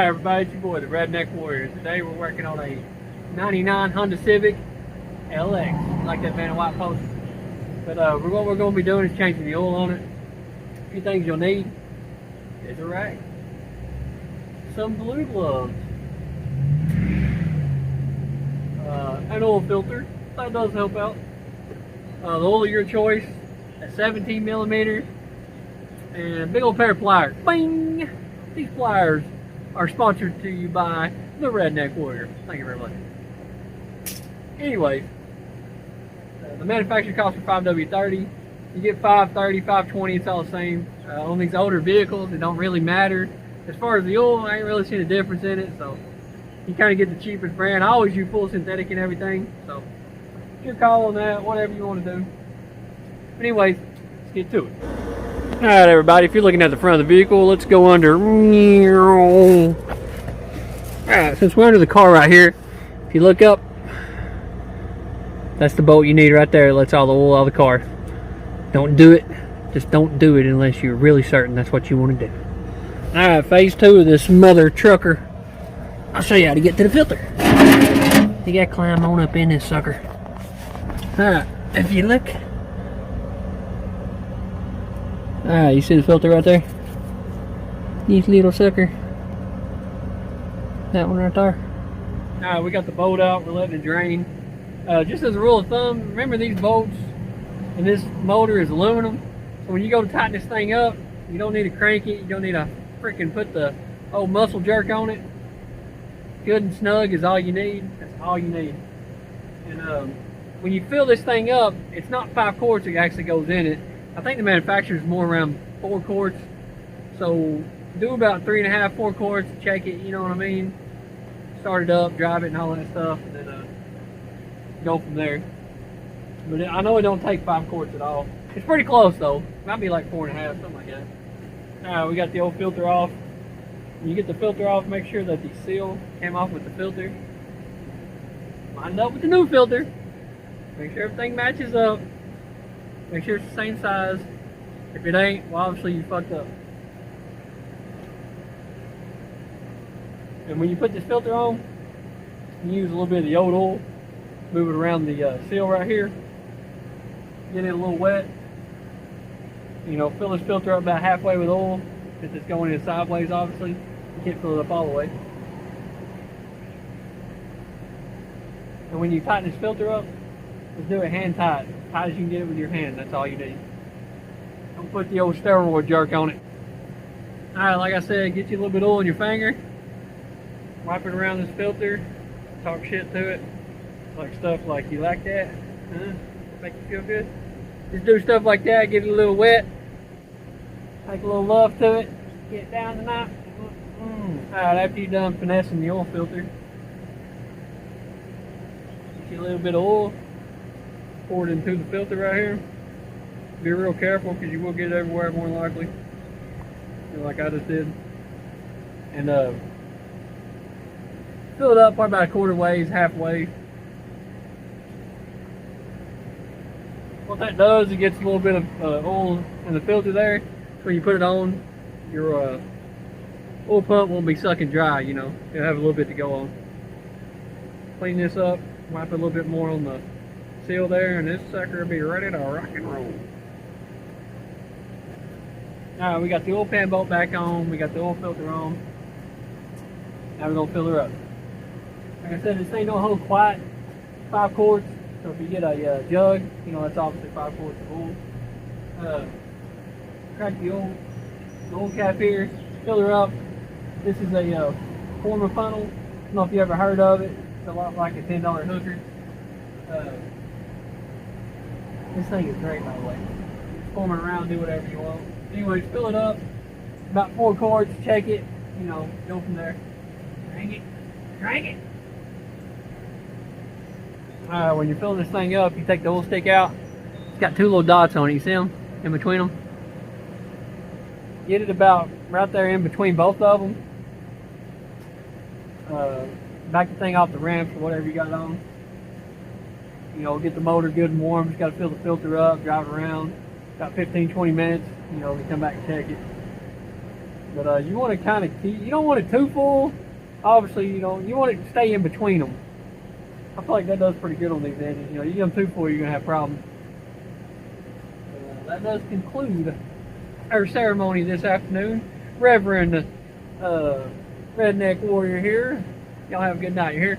Alright everybody, it's your boy, the Redneck Warrior. Today we're working on a 99 Honda Civic LX. Like that van in white post. But what we're going to be doing is changing the oil on it. A few things you'll need is a rag, some blue gloves, an oil filter. That does help out. The oil of your choice, a 17 millimeter, and a big old pair of pliers. Bing! These pliers are sponsored to you by the Redneck Warrior. Thank you very much. Anyways, the manufacturer cost for 5W30. You get 530, 520, it's all the same. On these older vehicles, it don't really matter. As far as the oil, I ain't really seen a difference in it, so you kind of get the cheapest brand. I always use full synthetic and everything, so it's your call on that, whatever you want to do. But anyways, let's get to it. Alright everybody, if you're looking at the front of the vehicle, let's go under. Alright, since we're under the car right here, if you look up, that's the bolt you need right there. It lets all the oil out of the car. Don't do it. Just don't do it unless you're really certain that's what you want to do. Alright, phase 2 of this mother trucker. I'll show you how to get to the filter. You gotta climb on up in this sucker. Alright, if you look. Alright, you see the filter right there? This little sucker. That one right there. Alright, we got the bolt out. We're letting it drain. Just as a rule of thumb, remember these bolts and this motor is aluminum. So when you go to tighten this thing up, you don't need to crank it. You don't need to freaking put the old muscle jerk on it. Good and snug is all you need. That's all you need. And when you fill this thing up, it's not 5 quarts that actually goes in it. I think the manufacturer's more around 4 quarts. So do about 3.5, 4 quarts, check it, you know what I mean? Start it up, drive it and all that stuff, and then go from there. But I know it don't take 5 quarts at all. It's pretty close though. Might be like 4.5, something like that. Alright, we got the old filter off. When you get the filter off, make sure that the seal came off with the filter. Line it up with the new filter. Make sure everything matches up. Make sure it's the same size. If it ain't, well obviously you fucked up. And when you put this filter on, you use a little bit of the old oil. Move it around the seal right here. Get it a little wet. You know, fill this filter up about halfway with oil. Since it's going in sideways, obviously. You can't fill it up all the way. And when you tighten this filter up, just do it hand tight. As tight as you can get it with your hand. That's all you need. Don't put the old steroid jerk on it. Alright, like I said, get you a little bit of oil in your finger. Wipe it around this filter. Talk shit to it. Like stuff like, you like that? Huh? Make you feel good? Just do stuff like that, get it a little wet. Take a little love to it. Get it down tonight. Alright, after you're done finessing the oil filter, get you a little bit of oil. Pour it into the filter right here. Be real careful because you will get it everywhere more than likely. Like I just did. And fill it up probably about 1/4 ways, halfway. What that does, it gets a little bit of oil in the filter there. When you put it on, your oil pump won't be sucking dry, you know. It'll have a little bit to go on. Clean this up, wipe a little bit more on the seal there, and this sucker will be ready to rock and roll. Alright, we got the oil pan bolt back on, we got the oil filter on. Now we're going to fill her up. Like I said, this thing don't hold quite 5 quarts. So if you get a jug, you know, that's obviously 5 quarts of oil. Crack the oil cap here, fill her up. This is a former funnel. I don't know if you ever heard of it. It's a lot like a $10 hooker. This thing is great, by the way. Forming around, do whatever you want. Anyways, fill it up. About 4 quarts, check it. You know, go from there. Crank it. Crank it. When you're filling this thing up, you take the oil stick out. It's got 2 little dots on it. You see them? In between them. Get it about right there in between both of them. Back the thing off the ramps or whatever you got on. You know, get the motor good and warm. Just got to fill the filter up, drive it around. About 15-20 minutes. You know, we come back and check it. But you want to kind of keep, you don't want it too full. Obviously, you want it to stay in between them. I feel like that does pretty good on these edges. You get them too full, you're going to have problems. That does conclude our ceremony this afternoon. Reverend Redneck Warrior here. Y'all have a good night. You here?